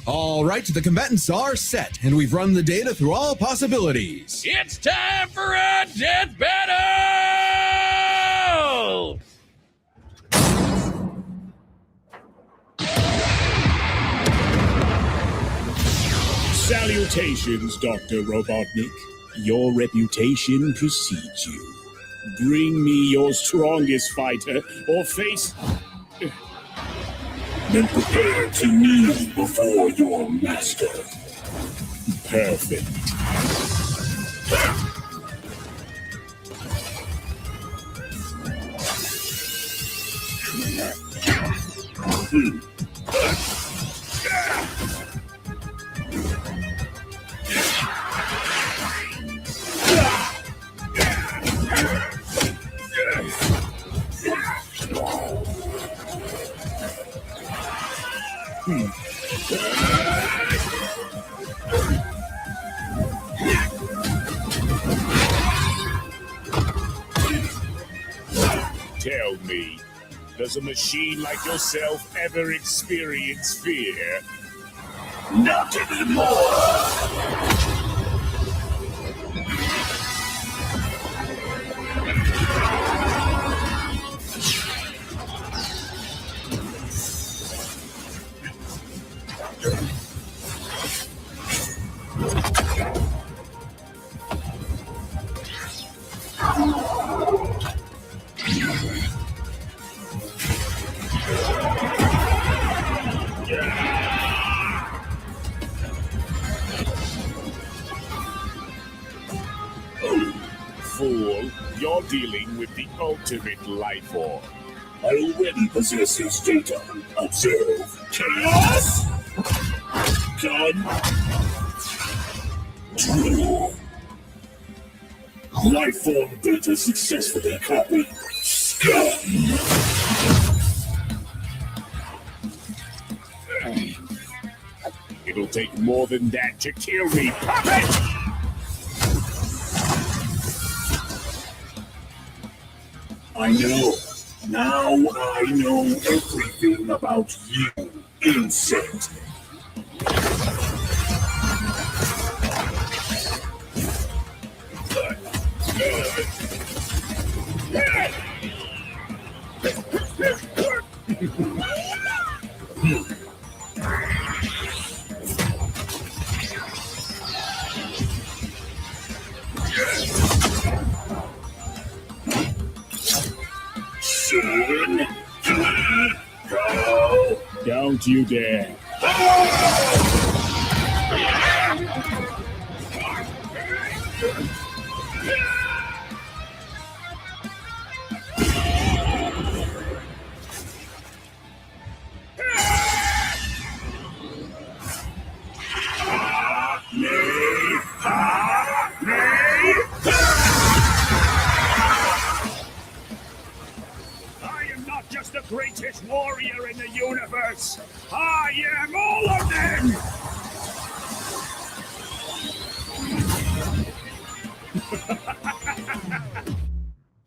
All right, the combatants are set, and we've run the data through all possibilities. It's time for a death battle! Salutations, Dr. Robotnik. Your reputation precedes you. Bring me your strongest fighter, or face... Then prepare to kneel before your master. Perfect. Tell me, does a machine like yourself ever experience fear? Not anymore! Fool, you're dealing with the ultimate life form. I already possess his data. Observe. Chaos! Done. True. Life form data successfully copied. Scum! It'll take more than that to kill me, puppet! I know. Now I know everything about you, insect. Soon, go. Don't you dare. The greatest warrior in the universe. I am all of them.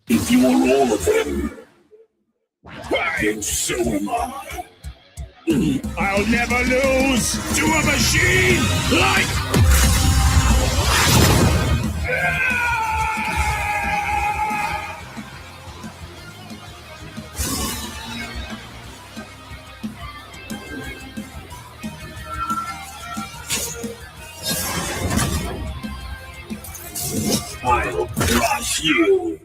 If you are all of them, then so am I. I'll never lose to a machine like... I'll crush you!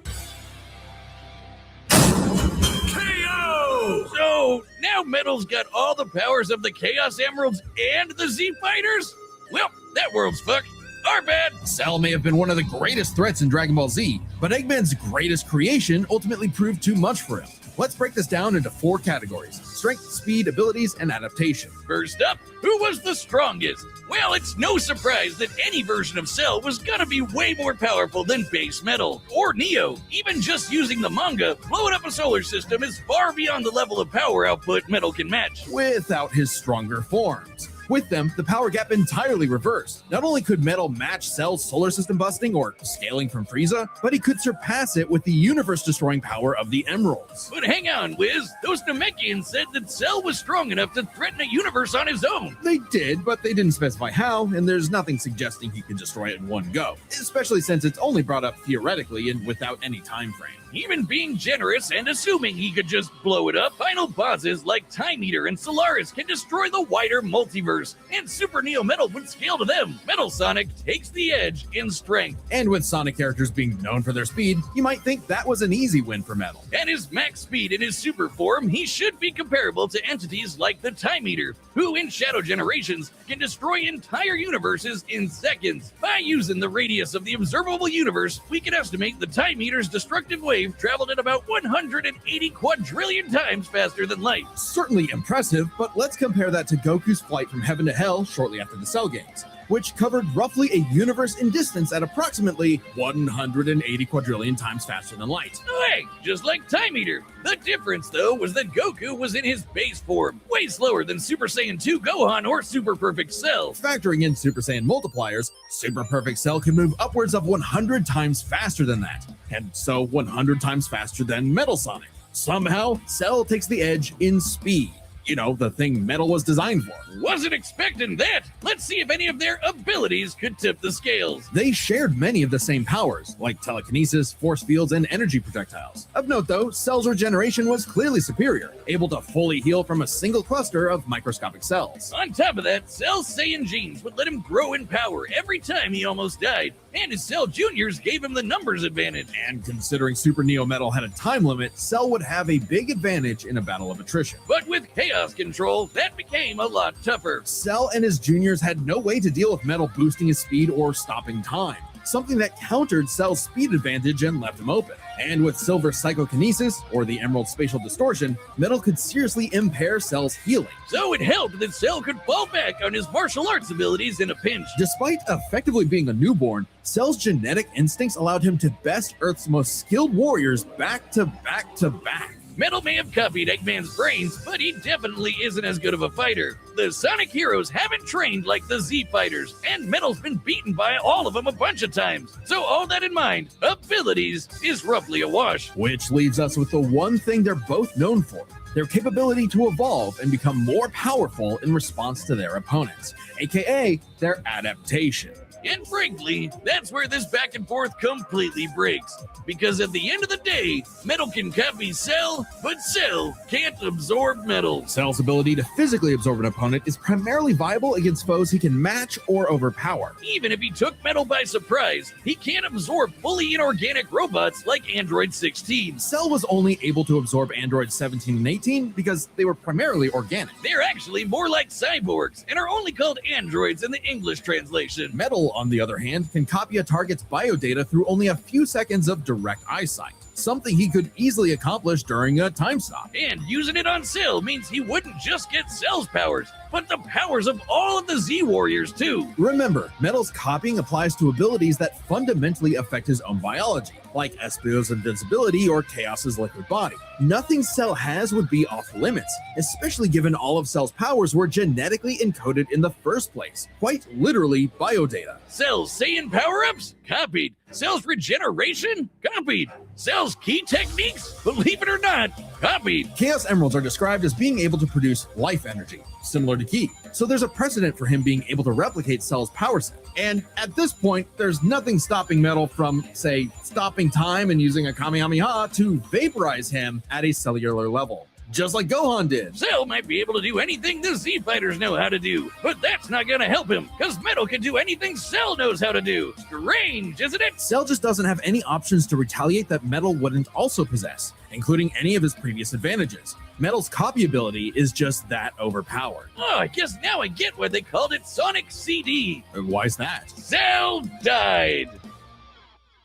KO! So, now Metal's got all the powers of the Chaos Emeralds and the Z-Fighters? Well, that world's fucked. Our bad! Cell may have been one of the greatest threats in Dragon Ball Z, but Eggman's greatest creation ultimately proved too much for him. Let's break this down into 4 categories: strength, speed, abilities, and adaptation. First up, who was the strongest? Well, it's no surprise that any version of Cell was gonna be way more powerful than base Metal, or Neo. Even just using the manga, blowing up a solar system is far beyond the level of power output Metal can match. Without his stronger forms. With them, the power gap entirely reversed. Not only could Metal match Cell's solar system busting or scaling from Frieza, but he could surpass it with the universe-destroying power of the Emeralds. But hang on, Wiz. Those Namekians said that Cell was strong enough to threaten a universe on his own. They did, but they didn't specify how, and there's nothing suggesting he could destroy it in one go, especially since it's only brought up theoretically and without any time frame. Even being generous and assuming he could just blow it up, final bosses like Time Eater and Solaris can destroy the wider multiverse, and Super Neo Metal would scale to them. Metal Sonic takes the edge in strength. And with Sonic characters being known for their speed, you might think that was an easy win for Metal. At his max speed in his super form, he should be comparable to entities like the Time Eater, who in Shadow Generations can destroy entire universes in seconds. By using the radius of the observable universe, we can estimate the Time Eater's destructive wave traveled at about 180 quadrillion times faster than light. Certainly impressive, but let's compare that to Goku's flight from heaven to hell shortly after the Cell games, which covered roughly a universe in distance at approximately 180 quadrillion times faster than light. Oh, hey, just like Time Eater. The difference, though, was that Goku was in his base form, way slower than Super Saiyan 2 Gohan or Super Perfect Cell. Factoring in Super Saiyan multipliers, Super Perfect Cell can move upwards of 100 times faster than that, and so 100 times faster than Metal Sonic. Somehow, Cell takes the edge in speed. You know, the thing Metal was designed for. Wasn't expecting that. Let's see if any of their abilities could tip the scales. They shared many of the same powers, like telekinesis, force fields, and energy projectiles. Of note, though, Cell's regeneration was clearly superior, able to fully heal from a single cluster of microscopic cells. On top of that, Cell's Saiyan genes would let him grow in power every time he almost died, and his Cell Juniors gave him the numbers advantage. And considering Super Neo Metal had a time limit, Cell would have a big advantage in a battle of attrition. But with Chaos Control, that became a lot tougher. Cell and his juniors had no way to deal with Metal boosting his speed or stopping time, something that countered Cell's speed advantage and left him open. And with Silver Psychokinesis, or the Emerald Spatial Distortion, Metal could seriously impair Cell's healing. So it helped that Cell could fall back on his martial arts abilities in a pinch. Despite effectively being a newborn, Cell's genetic instincts allowed him to best Earth's most skilled warriors back to back to back. Metal may have copied Eggman's brains, but he definitely isn't as good of a fighter. The Sonic heroes haven't trained like the Z fighters, and Metal's been beaten by all of them a bunch of times. So all that in mind, abilities is roughly a wash. Which leaves us with the one thing they're both known for: their capability to evolve and become more powerful in response to their opponents, aka their adaptation. And frankly, that's where this back and forth completely breaks. Because at the end of the day, Metal can copy Cell, but Cell can't absorb Metal. Cell's ability to physically absorb an opponent is primarily viable against foes he can match or overpower. Even if he took Metal by surprise, he can't absorb fully inorganic robots like Android 16. Cell was only able to absorb Androids 17 and 18 because they were primarily organic. They're actually more like cyborgs and are only called androids in the English translation. Metal, on the other hand, can copy a target's biodata through only a few seconds of direct eyesight, something he could easily accomplish during a time stop. And using it on Cell means he wouldn't just get Cell's powers, but the powers of all of the Z Warriors too. Remember, Metal's copying applies to abilities that fundamentally affect his own biology, like Espio's invincibility or Chaos's liquid body. Nothing Cell has would be off limits, especially given all of Cell's powers were genetically encoded in the first place. Quite literally, biodata. Cell's Saiyan power-ups? Copied. Cell's regeneration? Copied. Cell's key techniques? Believe it or not, copied. Chaos Emeralds are described as being able to produce life energy, similar to Ki. So there's a precedent for him being able to replicate Cell's power set. And at this point, there's nothing stopping Metal from, say, stopping time and using a Kamehameha to vaporize him at a cellular level, just like Gohan did. Cell might be able to do anything the Z fighters know how to do, but that's not gonna help him, because Metal can do anything Cell knows how to do. Strange, isn't it? Cell just doesn't have any options to retaliate that Metal wouldn't also possess, including any of his previous advantages. Metal's copy ability is just that overpowered. Oh, I guess now I get why they called it Sonic CD. Why's that? Cell died.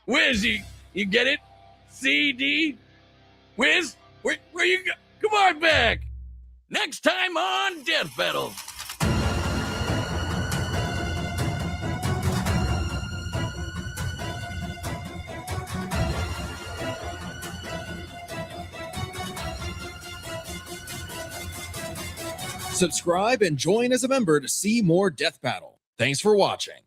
Wiz, you get it? CD? Wiz, where you go? Come on back. Next time on Death Battle. Subscribe and join as a member to see more Death Battle. Thanks for watching.